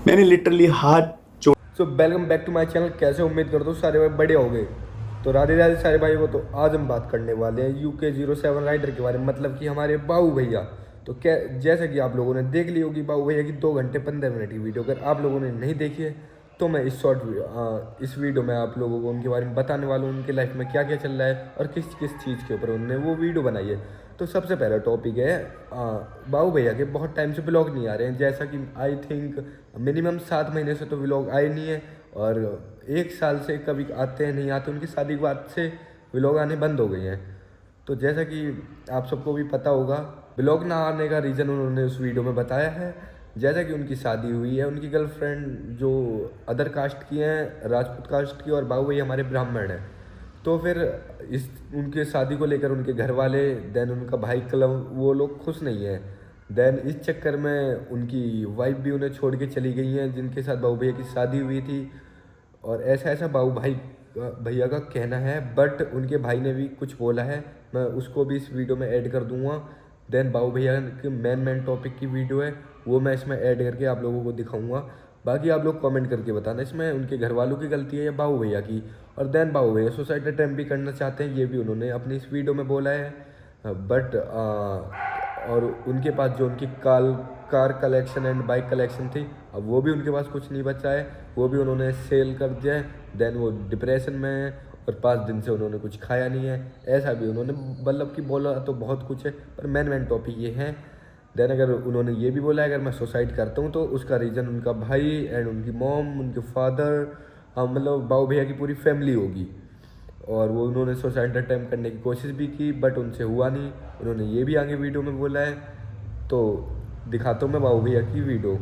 मैंने लिटरली हाथ जोड़। So welcome back to my channel. कैसे उम्मीद करता हूँ सारे भाई बड़े हो गए। तो राधे राधे सारे भाई को। तो आज हम बात करने वाले हैं UK07 राइडर के बारे में, मतलब कि हमारे बाऊ भैया। तो क्या, जैसे कि आप लोगों ने देख ली होगी बाऊ भैया की 2 घंटे 15 मिनट की वीडियो। अगर आप लोगों ने नहीं देखी है तो मैं इस वीडियो में आप लोगों को उनके बारे में बताने वाला हूँ, उनके लाइफ में क्या क्या चल रहा है और किस किस चीज़ के ऊपर उन्होंने वो वीडियो बनाई है। तो सबसे पहला टॉपिक है बाऊ भैया के बहुत टाइम से ब्लॉग नहीं आ रहे हैं, जैसा कि आई थिंक मिनिमम 7 महीने से तो व्लॉग आए नहीं है, और 1 साल से कभी आते हैं नहीं आते। उनकी शादी के बाद से व्लॉग आने बंद हो गए हैं। तो जैसा कि आप सबको भी पता होगा, व्लॉग ना आने का रीज़न उन्होंने उस वीडियो में बताया है। जैसा कि उनकी शादी हुई है, उनकी गर्लफ्रेंड जो अदर कास्ट की हैं, राजपूत कास्ट की, और बाबू भाई हमारे ब्राह्मण हैं। तो फिर इस उनके शादी को लेकर उनके घर वाले, देन उनका भाई क्लब, वो लोग खुश नहीं हैं। देन इस चक्कर में उनकी वाइफ भी उन्हें छोड़ के चली गई हैं, जिनके साथ बाबू भैया की शादी हुई थी। और ऐसा ऐसा बाबू भाई भैया का कहना है, बट उनके भाई ने भी कुछ बोला है, मैं उसको भी इस वीडियो में ऐड कर दूंगा। देन बाबू भैया के मेन टॉपिक की वीडियो है, वो मैं इसमें ऐड करके आप लोगों को दिखाऊंगा। बाकी आप लोग कमेंट करके बताना इसमें उनके घर वालों की गलती है या बाबू भैया की। और देन बाबू भैया सुसाइड अटैम्प्ट भी करना चाहते हैं, ये भी उन्होंने अपनी इस वीडियो में बोला है। बट और उनके पास जो उनकी car collection and bike collection थी, अब वो भी उनके पास कुछ नहीं बचा है, वो भी उन्होंने सेल कर दिया है। देन वो डिप्रेशन में है और 5 दिन से उन्होंने कुछ खाया नहीं है, ऐसा भी उन्होंने मतलब कि बोला तो बहुत कुछ है, पर मेन टॉपिक ये है। देन अगर उन्होंने ये भी बोला है अगर मैं सुसाइड करता हूँ तो उसका रीज़न उनका भाई एंड उनकी मॉम, उनके फादर, मतलब बाबू भैया की पूरी फैमिली होगी। और वो उन्होंने सुसाइड अटैम्प्ट करने की कोशिश भी की, बट उनसे हुआ नहीं। उन्होंने ये भी आगे वीडियो में बोला है। तो दिखाता हूँ मैं बाबू भैया की वीडियो।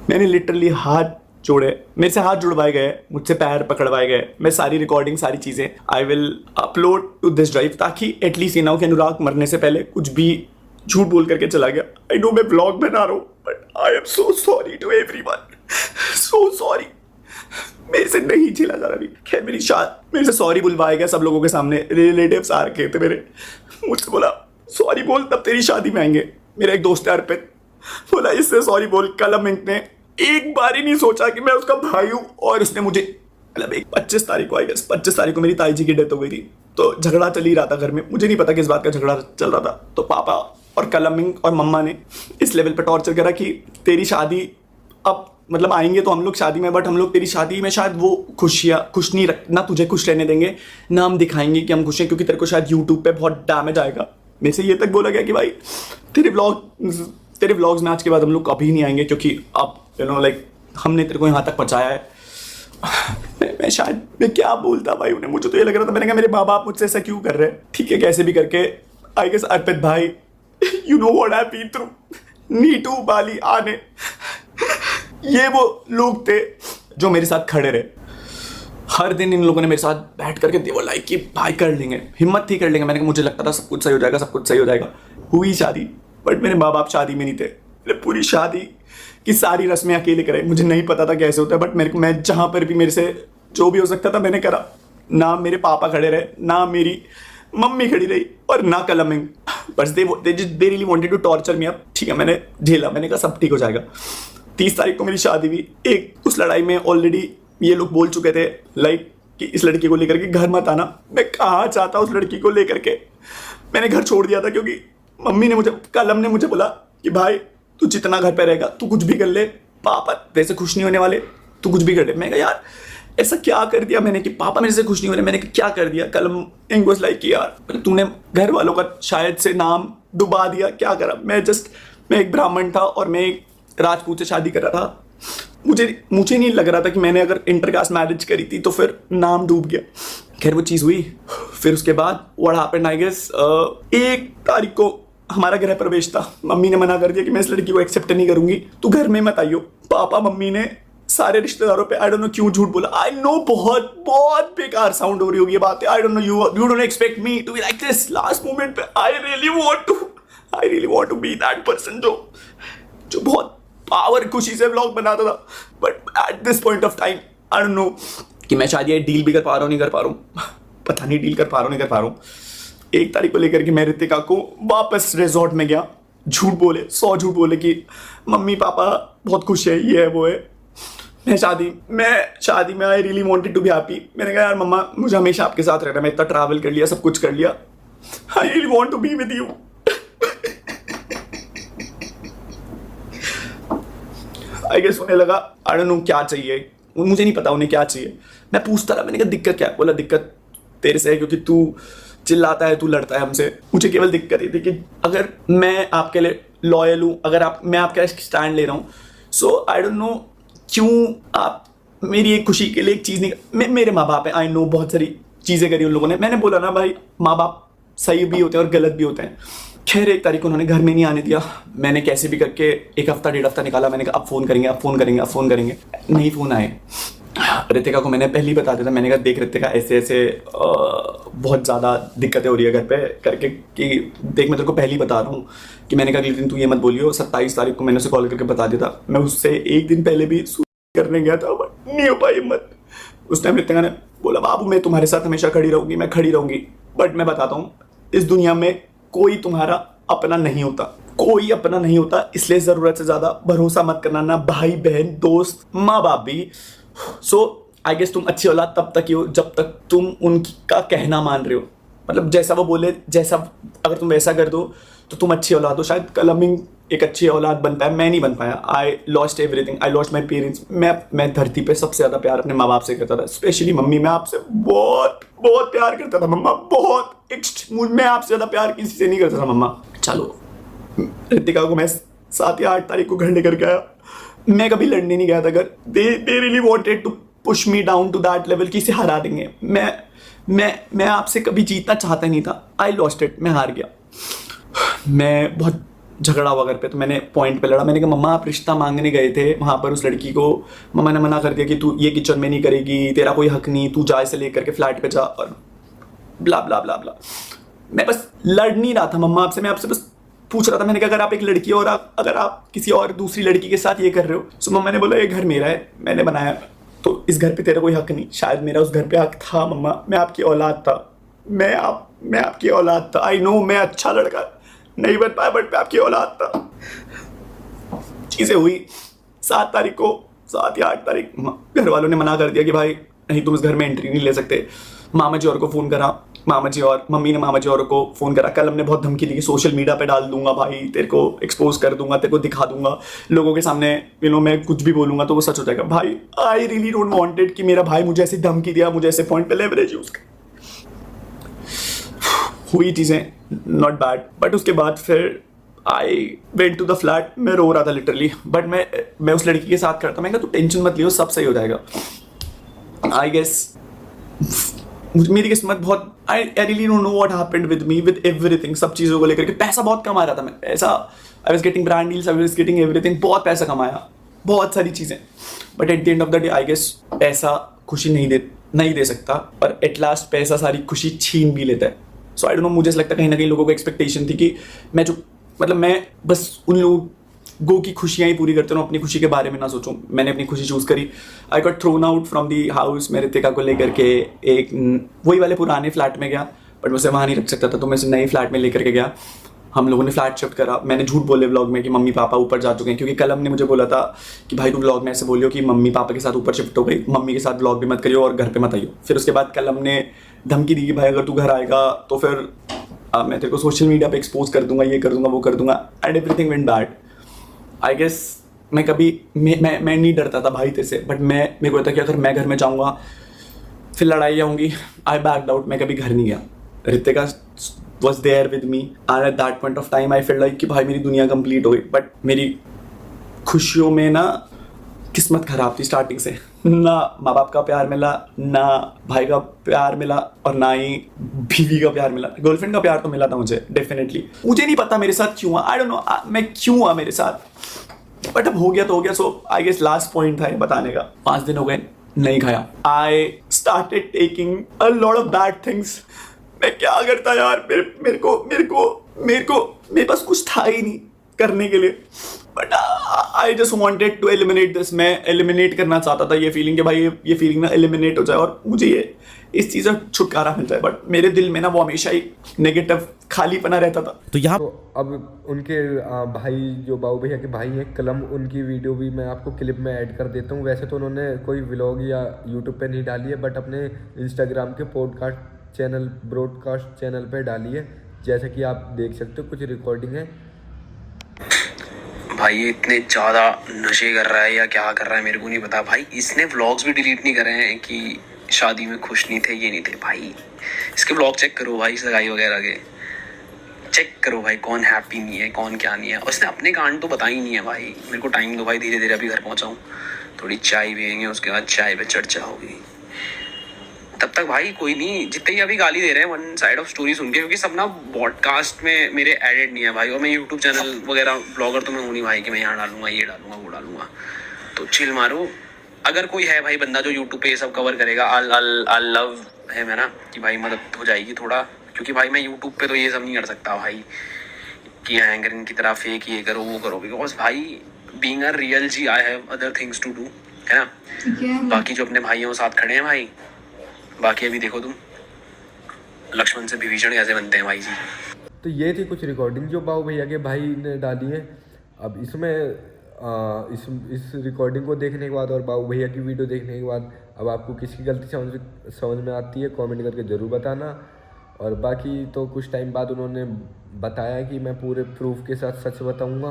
मैंने लिटरली हाथ जोड़े, मेरे से हाथ जुड़वाए गए, मुझसे पैर पकड़वाए गए। मैं सारी रिकॉर्डिंग, सारी चीज़ें I will upload to this drive, ताकि एटलीस्ट ये ना हो कि अनुराग मरने से पहले कुछ भी झूठ बोल करके चला गया। आई नो मैं ब्लॉग बना रहा हूँ, but I am so sorry to everyone, so sorry. मेरे से नहीं झेला जा रहा अभी। खैर मेरे से सॉरी बुलवाया गया सब लोगों के सामने। रिलेटिव्स आ रखे थे मेरे, मुझसे बोला सॉरी बोल तब तेरी शादी में आएंगे। मेरा एक दोस्त है अर्पित, बोला इससे सॉरी बोल। कल अमित ने एक बार ही नहीं सोचा कि मैं उसका भाई हूँ, और उसने मुझे मतलब एक 25 तारीख को, आई गेस 25 तारीख को मेरी ताई जी की डेथ हो गई थी। तो झगड़ा चल ही रहा था घर में, मुझे नहीं पता किस बात का झगड़ा चल रहा था। तो पापा और कलमिंग और मम्मा ने इस लेवल पे टॉर्चर करा कि तेरी शादी अब मतलब आएंगे तो हम लोग शादी में, बट हम लोग तेरी शादी में शायद वो खुश नहीं रख ना, तुझे खुश रहने देंगे ना हम दिखाएंगे कि हम खुश हैं, क्योंकि तेरे को शायद यूट्यूब पे बहुत डैमेज आएगा। मेरे से ये तक बोला गया कि भाई तेरे व्लॉग्स में आज के बाद हम लोग कभी नहीं आएंगे, क्योंकि अब यू नो लाइक हमने तेरे को यहाँ तक पहुँचाया है। मैं क्या बोलता भाई उन्हें, मुझे तो ये लग रहा था, मैंने कहा मेरे माँ बाप मुझसे ऐसा क्यों कर रहे हैं। ठीक है, कैसे भी करके आई गेस अर्पित भाई, you know what I been through, Neetu Bali आने, ये वो लोग थे जो मेरे साथ खड़े रहे। हर दिन इन लोगों ने मेरे साथ बैठ करके दे वो लाइक कि भाई कर लेंगे, हिम्मत थी कर लेंगे। मैंने कहा मुझे लगता था सब कुछ सही हो जाएगा, सब कुछ सही हो जाएगा। हुई शादी, बट मेरे माँ बाप शादी में नहीं थे। मैंने पूरी शादी की सारी रस्में अकेले कराई। मुझे नहीं पता था कैसे होता है, बट मैं जहाँ पर भी मेरे से जो भी हो सकता था मैंने करा। ना मेरे पापा खड़े रहे, ना मेरी मम्मी खड़ी रही, और ना कलमिंग। बस they really wanted to torture me. अब ठीक है, मैंने झेला, मैंने कहा सब ठीक हो जाएगा। 30 तारीख को मेरी शादी हुई। एक उस लड़ाई में ऑलरेडी ये लोग बोल चुके थे लाइक कि इस लड़की को लेकर के घर मत आना। मैं कहाँ चाहता उस लड़की को लेकर के, मैंने घर छोड़ दिया था, क्योंकि मम्मी ने कलम ने मुझे बोला कि भाई तू जितना घर पे रहेगा तू कुछ भी कर ले, पापा वैसे खुश नहीं होने वाले, तू कुछ भी कर ले। मैं कहा यार ऐसा क्या कर दिया मैंने कि पापा मेरे से खुश नहीं हो रहे। मैंने क्या कर दिया। कलम इंग्लिश लाइक कि यार तूने घर वालों का शायद से नाम डुबा दिया, क्या करा। मैं एक ब्राह्मण था और मैं एक राजपूत से शादी कर रहा था। मुझे नहीं लग रहा था कि मैंने अगर इंटरकास्ट मैरिज करी थी तो फिर नाम डूब गया। खैर वो चीज़ हुई। फिर उसके बाद व्हाट हैपेंड आई गेस 1 तारीख को हमारा गृह प्रवेश था। मम्मी ने मना कर दिया कि मैं इस लड़की को एक्सेप्ट नहीं करूंगी, तू घर में मत आइयो। पापा मम्मी ने सारे रिश्तेदारों पे आई डोंट नो क्यों झूठ बोला। आई नो बहुत बहुत बेकार साउंड हो रही होगी ये बात। I don't know you don't expect me to be like this. Last moment पे I really want to be that person जो बहुत पावर खुशी से व्लॉग बनाता था। But at this point of time I don't know कि मैं शायद ये डील भी कर पा रहा हूँ नहीं कर पा रहा हूँ, पता नहीं डील कर पा रहा हूँ नहीं कर पा रहा हूँ। 1 तारीख को लेकर के मैं रितिका को वापस रिजॉर्ट में गया। झूठ बोले 100 झूठ बोले कि मम्मी पापा बहुत खुश है, ये है वो है। मैं शादी में I really wanted to be happy. मैंने कहा यार मम्मा मुझे हमेशा आपके साथ रहना, मैं इतना ट्रैवल कर लिया, सब कुछ कर लिया, I really want to be with you. I guess उन्हें लगा आई डोंट नो क्या चाहिए, मुझे नहीं पता उन्हें क्या चाहिए। मैं पूछता रहा, मैंने कहा दिक्कत क्या है? बोला दिक्कत तेरे से है क्योंकि तू चिल्लाता है, तू लड़ता है हमसे। मुझे केवल दिक्कत ये थी कि अगर मैं आपके लिए लॉयल हूँ, अगर मैं आपके स्टैंड ले रहा हूँ, सो आई डोंट नो क्यों आप मेरी एक खुशी के लिए एक चीज़ नहीं। मेरे माँ बाप हैं, आई नो बहुत सारी चीज़ें करी उन लोगों ने। मैंने बोला ना भाई माँ बाप सही भी होते हैं और गलत भी होते हैं। खैर 1 तारीख को उन्होंने घर में नहीं आने दिया। मैंने कैसे भी करके 1 हफ्ता 1.5 हफ्ता निकाला। मैंने कहा अब फ़ोन करेंगे, अब फ़ोन करेंगे, अब फ़ोन करेंगे, नहीं फ़ोन आए। रितिका को मैंने पहले ही बता दिया था, मैंने कहा देख रितिका ऐसे ऐसे बहुत ज़्यादा दिक्कतें हो रही है घर पे करके, कि देख मैं तेरे को पहले ही बता रहा हूँ कि मैंने कहा अगले दिन तू ये मत बोलियो। 27 तारीख को मैंने उसे कॉल करके बता दिया था। मैं उससे 1 दिन पहले भी करने गया था बट नहीं हो पाई हिम्मत। उस टाइम रितिका ने बोला बाबू मैं तुम्हारे साथ हमेशा खड़ी रहूँगी, मैं खड़ी रहूँगी। बट मैं बताता हूँ इस दुनिया में कोई तुम्हारा अपना नहीं होता, कोई अपना नहीं होता, इसलिए ज़रूरत से ज़्यादा भरोसा मत करना, ना भाई बहन दोस्त माँ बाप भी। सो आई गेस तुम अच्छी औलाद तब तक ही हो जब तक तुम उनका कहना मान रहे हो। मतलब जैसा वो बोले, जैसा अगर तुम वैसा कर दो तो तुम अच्छी औलाद हो। शायद कलमिंग एक अच्छी औलाद बन पाया, मैं नहीं बन पाया। I lost everything, I lost my parents. मैं धरती पे सबसे ज़्यादा प्यार अपने माँ बाप से करता था, स्पेशली मम्मी। मैं आपसे बहुत बहुत प्यार करता था मम्मा, बहुत। मैं आपसे ज़्यादा प्यार किसी से नहीं करता था मम्मा। चलो रितिका को मैं 7 या 8 तारीख को घर लेकर गया। मैं कभी लड़ने नहीं गया था अगर they really wanted to push me down to that level कि इसे हरा देंगे। मैं आपसे कभी जीतना चाहता नहीं था। आई लॉस्ट इट, मैं हार गया। मैं बहुत झगड़ा हुआ घर पे, तो मैंने पॉइंट पे लड़ा। मैंने कहा मम्मा आप रिश्ता मांगने गए थे वहाँ पर उस लड़की को, मम्मा ने मना कर दिया कि तू ये किचन में नहीं करेगी, तेरा कोई हक नहीं, तू जा इसे लेकर के फ्लैट पे जा, और ब्ला ब्ला ब्ला ब्ला। मैं बस लड़ नहीं रहा था मम्मा आपसे, मैं आपसे बस पूछ रहा था। मैंने कहा अगर आप एक लड़की और अगर आप किसी और दूसरी लड़की के साथ ये कर रहे हो, तो मम्मा ने बोला ये घर मेरा है, मैंने बनाया, तो इस घर पे तेरा कोई हक नहीं। शायद मेरा उस घर पे हक था मम्मा, मैं आपकी औलाद था, मैं आपकी औलाद था। आई नो मैं अच्छा लड़का नहीं बन पाया बट मैं आपकी औलाद था। चीज़ें हुई 7 तारीख को, 7 या 8 तारीख घर वालों ने मना कर दिया कि भाई नहीं तुम इस घर में एंट्री नहीं ले सकते। मामा जी और को फ़ोन करा, मामा जी और मम्मी ने मामा जी और को फ़ोन करा। कल हमने बहुत धमकी दी कि सोशल मीडिया पे डाल दूंगा भाई, तेरे को एक्सपोज कर दूंगा, तेरे को दिखा दूंगा लोगों के सामने, मैं कुछ भी बोलूंगा तो वो सच हो जाएगा। भाई आई रियली डोंट वांटेड कि मेरा भाई मुझे ऐसी धमकी दिया, मुझे ऐसे पॉइंट पे लेवरेज यूज कर। हुई चीज़ें नॉट बैड, बट उसके बाद फिर I went to the flat. मैं रो रहा था लिटरली, बट मैं उस लड़की के साथ करता। मैं कहा तू टेंशन मत लियो, सब सही हो जाएगा। आई गेस मेरी किस्मत बहुत, I really don't know what happened with me with everything, सब चीज़ों को लेकर के। पैसा बहुत कमा रहा था मैं, पैसा, I was getting brand deals, I was getting everything, बहुत पैसा कमाया, बहुत सारी चीज़ें। But at the end of the day I guess पैसा खुशी नहीं दे सकता, पर एट लास्ट पैसा सारी खुशी छीन भी लेता है। सो आई डोंट नो, मुझे ऐसा लगता है कहीं ना कहीं लोगों को एक्सपेक्टेशन थी कि मैं बस उन लोगों की खुशियाँ ही पूरी करता हूँ, अपनी खुशी के बारे में ना सोचूं। मैंने अपनी खुशी चूज़ करी। I got thrown out from the house. मैं रितिका को लेकर के एक वही वाले पुराने फ्लैट में गया, बट मैं उसे वहाँ नहीं रख सकता था, तो मैं उसे नए फ्लैट में लेकर के गया। हम लोगों ने फ्लैट शिफ्ट करा। मैंने झूठ बोले व्लॉग में कि मम्मी पापा ऊपर जा चुके हैं, क्योंकि कल हमने मुझे बोला था कि भाई तुम व्लॉग में ऐसे बोलियो कि मम्मी पापा के साथ ऊपर शिफ्ट हो गई, मम्मी के साथ व्लॉग भी मत करियो और घर पे मत आइयो। फिर उसके बाद कल हमने धमकी दी कि भाई अगर तू घर आएगा तो फिर मैं तेरे को सोशल मीडिया पे एक्सपोज कर दूंगा, ये कर दूंगा, वो कर दूंगा, and everything went bad. I guess मैं नहीं डरता था भाई तेरे से, बट मेरे को था कि अगर मैं घर में जाऊँगा फिर लड़ाई आऊँगी। आई बैक्ड आउट, मैं कभी घर नहीं गया। Ritika was there with me and at that point of time I felt like कि भाई मेरी दुनिया कंप्लीट हो गई। बट मेरी खुशियों में ना किस्मत खराब थी स्टार्टिंग से, ना माँ बाप का प्यार मिला, ना भाई का प्यार मिला, और ना ही बीवी का प्यार मिला। गर्लफ्रेंड का प्यार तो मिला था मुझे डेफिनेटली। मुझे नहीं पता मेरे साथ क्यों हुआ, आई डोंट नो मैं क्यों हुआ मेरे साथ, बट अब हो गया तो हो गया। सो आई गेस लास्ट पॉइंट था ये बताने का। 5 दिन हो गए नहीं खाया। I started taking a lot of bad things. मैं क्या करता यार, मेरे पास कुछ था ही नहीं करने के लिए। But I just wanted to eliminate this. मैं एलिमिनेट करना चाहता था ये फीलिंग कि भाई ये फीलिंग ना एलिमिनेट हो जाए और मुझे ये इस चीज़ से छुटकारा मिल जाए। बट मेरे दिल में ना वो हमेशा ही नेगेटिव खालीपना रहता था। तो यहाँ तो अब उनके भाई जो बाबू भैया के भाई हैं कलम, उनकी वीडियो भी मैं आपको क्लिप में ऐड कर देता हूँ। वैसे तो उन्होंने कोई व्लॉग या यूट्यूब पे नहीं डाली है, बट अपने इंस्टाग्राम के ब्रॉडकास्ट चैनल पे डाली है। जैसे कि आप देख सकते हो, कुछ रिकॉर्डिंग है। भाई ये इतने ज़्यादा नशे कर रहा है या क्या कर रहा है मेरे को नहीं पता। भाई इसने व्लॉग्स भी डिलीट नहीं करे हैं कि शादी में खुश नहीं थे, ये नहीं थे। भाई इसके व्लॉग चेक करो भाई, सगाई वगैरह के चेक करो भाई, कौन हैप्पी नहीं है, कौन क्या नहीं है। उसने अपने कांड तो बताई ही नहीं है भाई। मेरे को टाइम दो भाई, धीरे धीरे अभी घर पहुँचाऊँ, थोड़ी चाय पियेंगे, उसके बाद चाय पे चर्चा होगी। तब तक भाई कोई नहीं, जितने ही अभी गाली दे रहे हैं वन साइड ऑफ स्टोरी सुन के, क्योंकि सब ना पॉडकास्ट में मेरे एडेड नहीं है भाई। और मैं यूट्यूब चैनल वगैरह ब्लॉगर तो मैं हूँ नहीं भाई कि मैं यहाँ डालूंगा, ये डालूंगा, वो डालूंगा। तो चिल मारो। अगर कोई है भाई बंदा जो यूट्यूब पे ये सब कवर करेगा, आई लव है मैं ना कि भाई मदद हो जाएगी थोड़ा। क्योंकि भाई मैं यूट्यूब पे तो ये सब नहीं कर सकता भाई कि एंकरिंग की तरह फेक ये करो वो करो। बिकॉज भाई being a real G I have other things to do, है ना। बाकी जो अपने भाई हैं वो साथ खड़े हैं भाई। बाकी अभी देखो तुम लक्ष्मण से विभीषण कैसे बनते हैं भाई जी। तो ये थी कुछ रिकॉर्डिंग जो बाबू भैया के भाई ने डाली है। अब इसमें इस रिकॉर्डिंग को देखने के बाद और बाबू भैया की वीडियो देखने के बाद अब आपको किसकी गलती समझ में आती है, कमेंट करके ज़रूर बताना। और बाकी तो कुछ टाइम बाद उन्होंने बताया कि मैं पूरे प्रूफ के साथ सच बताऊंगा।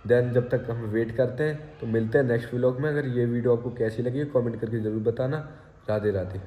देन जब तक हम वेट करते हैं, तो मिलते हैं नेक्स्ट व्लॉग में। अगर ये वीडियो आपको कैसी लगी कमेंट करके ज़रूर बताना। राधे राधे।